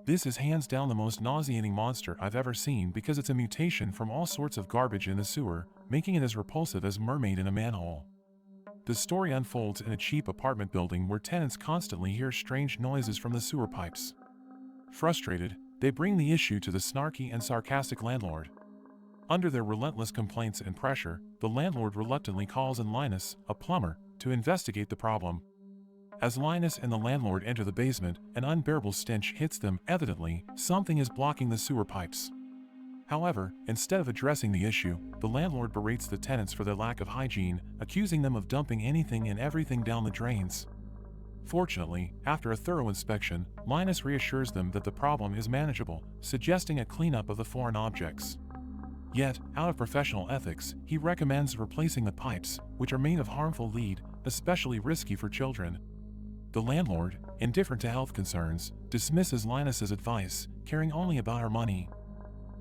This is hands down the most nauseating monster I've ever seen because it's a mutation from all sorts of garbage in the sewer, making it as repulsive as mermaid in a manhole. The story unfolds in a cheap apartment building where tenants constantly hear strange noises from the sewer pipes. Frustrated, they bring the issue to the snarky and sarcastic landlord. Under their relentless complaints and pressure, the landlord reluctantly calls in Linus, a plumber, to investigate the problem. As Linus and the landlord enter the basement, an unbearable stench hits them. Evidently, something is blocking the sewer pipes. However, instead of addressing the issue, the landlord berates the tenants for their lack of hygiene, accusing them of dumping anything and everything down the drains. Fortunately, after a thorough inspection, Linus reassures them that the problem is manageable, suggesting a cleanup of the foreign objects. Yet, out of professional ethics, he recommends replacing the pipes, which are made of harmful lead, especially risky for children. The landlord, indifferent to health concerns, dismisses Linus's advice, caring only about her money.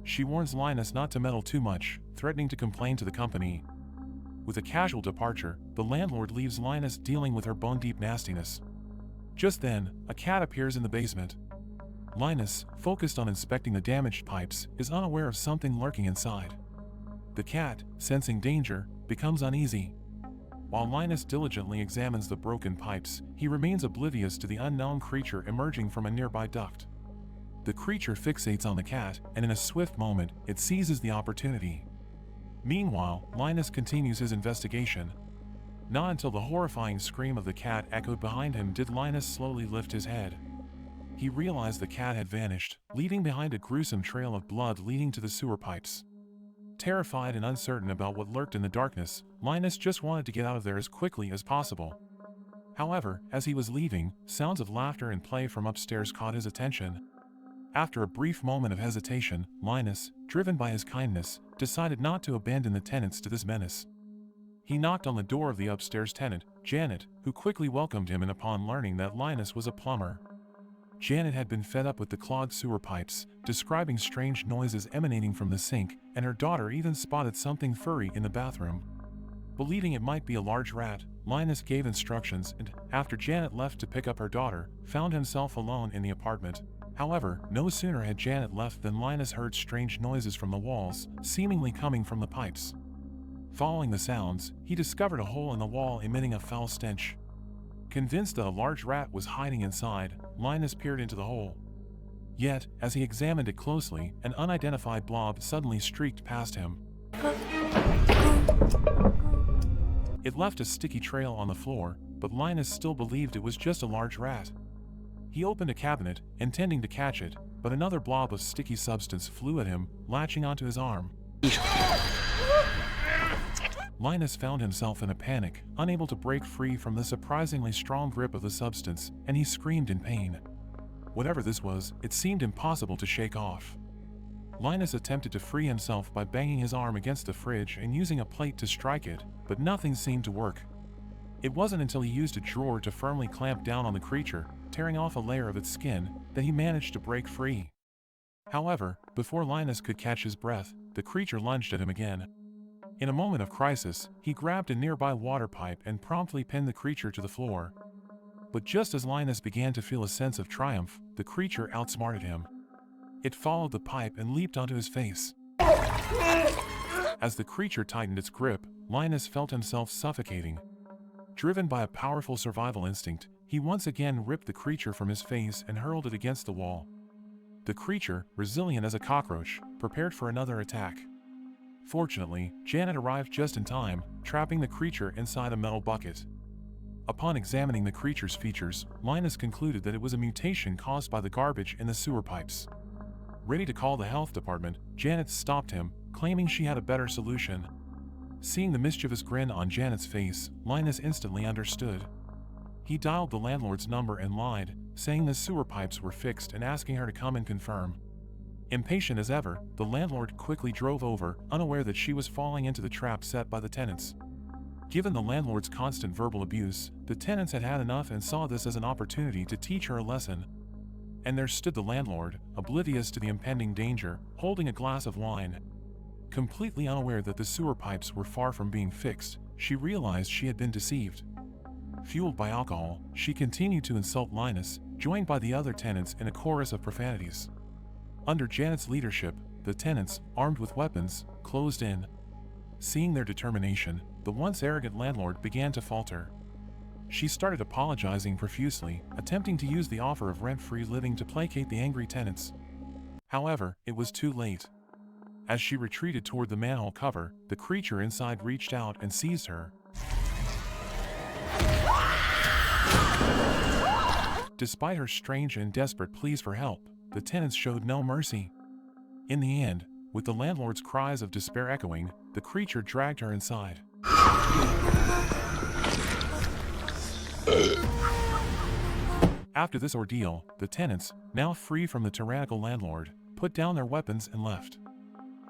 She warns Linus not to meddle too much, threatening to complain to the company. With a casual departure, the landlord leaves Linus dealing with her bone-deep nastiness. Just then, a cat appears in the basement. Linus, focused on inspecting the damaged pipes, is unaware of something lurking inside. The cat, sensing danger, becomes uneasy. While Linus diligently examines the broken pipes, he remains oblivious to the unknown creature emerging from a nearby duct. The creature fixates on the cat, and in a swift moment, it seizes the opportunity. Meanwhile, Linus continues his investigation. Not until the horrifying scream of the cat echoed behind him did Linus slowly lift his head. He realized the cat had vanished, leaving behind a gruesome trail of blood leading to the sewer pipes. Terrified and uncertain about what lurked in the darkness, Linus just wanted to get out of there as quickly as possible. However, as he was leaving, sounds of laughter and play from upstairs caught his attention. After a brief moment of hesitation, Linus, driven by his kindness, decided not to abandon the tenants to this menace. He knocked on the door of the upstairs tenant, Janet, who quickly welcomed him in upon learning that Linus was a plumber. Janet had been fed up with the clogged sewer pipes, describing strange noises emanating from the sink, and her daughter even spotted something furry in the bathroom. Believing it might be a large rat, Linus gave instructions and, after Janet left to pick up her daughter, found himself alone in the apartment. However, no sooner had Janet left than Linus heard strange noises from the walls, seemingly coming from the pipes. Following the sounds, he discovered a hole in the wall emitting a foul stench. Convinced that a large rat was hiding inside, Linus peered into the hole. Yet, as he examined it closely, an unidentified blob suddenly streaked past him. It left a sticky trail on the floor, but Linus still believed it was just a large rat. He opened a cabinet, intending to catch it, but another blob of sticky substance flew at him, latching onto his arm. Linus found himself in a panic, unable to break free from the surprisingly strong grip of the substance, and he screamed in pain. Whatever this was, it seemed impossible to shake off. Linus attempted to free himself by banging his arm against the fridge and using a plate to strike it, but nothing seemed to work. It wasn't until he used a drawer to firmly clamp down on the creature, tearing off a layer of its skin, that he managed to break free. However, before Linus could catch his breath, the creature lunged at him again. In a moment of crisis, he grabbed a nearby water pipe and promptly pinned the creature to the floor. But just as Linus began to feel a sense of triumph, the creature outsmarted him. It followed the pipe and leaped onto his face. As the creature tightened its grip, Linus felt himself suffocating. Driven by a powerful survival instinct, he once again ripped the creature from his face and hurled it against the wall. The creature, resilient as a cockroach, prepared for another attack. Fortunately, Janet arrived just in time, trapping the creature inside a metal bucket. Upon examining the creature's features, Linus concluded that it was a mutation caused by the garbage in the sewer pipes. Ready to call the health department, Janet stopped him, claiming she had a better solution. Seeing the mischievous grin on Janet's face, Linus instantly understood. He dialed the landlord's number and lied, saying the sewer pipes were fixed and asking her to come and confirm. Impatient as ever, the landlord quickly drove over, unaware that she was falling into the trap set by the tenants. Given the landlord's constant verbal abuse, the tenants had had enough and saw this as an opportunity to teach her a lesson. And there stood the landlord, oblivious to the impending danger, holding a glass of wine. Completely unaware that the sewer pipes were far from being fixed, she realized she had been deceived. Fueled by alcohol, she continued to insult Linus, joined by the other tenants in a chorus of profanities. Under Janet's leadership, the tenants, armed with weapons, closed in. Seeing their determination, the once arrogant landlord began to falter. She started apologizing profusely, attempting to use the offer of rent-free living to placate the angry tenants. However, it was too late. As she retreated toward the manhole cover, the creature inside reached out and seized her. Despite her strange and desperate pleas for help, the tenants showed no mercy. In the end, with the landlord's cries of despair echoing, the creature dragged her inside. After this ordeal, the tenants, now free from the tyrannical landlord, put down their weapons and left.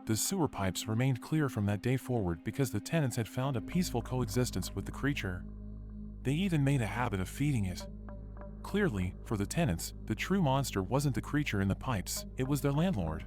The sewer pipes remained clear from that day forward because the tenants had found a peaceful coexistence with the creature. They even made a habit of feeding it. Clearly, for the tenants, the true monster wasn't the creature in the pipes, it was their landlord.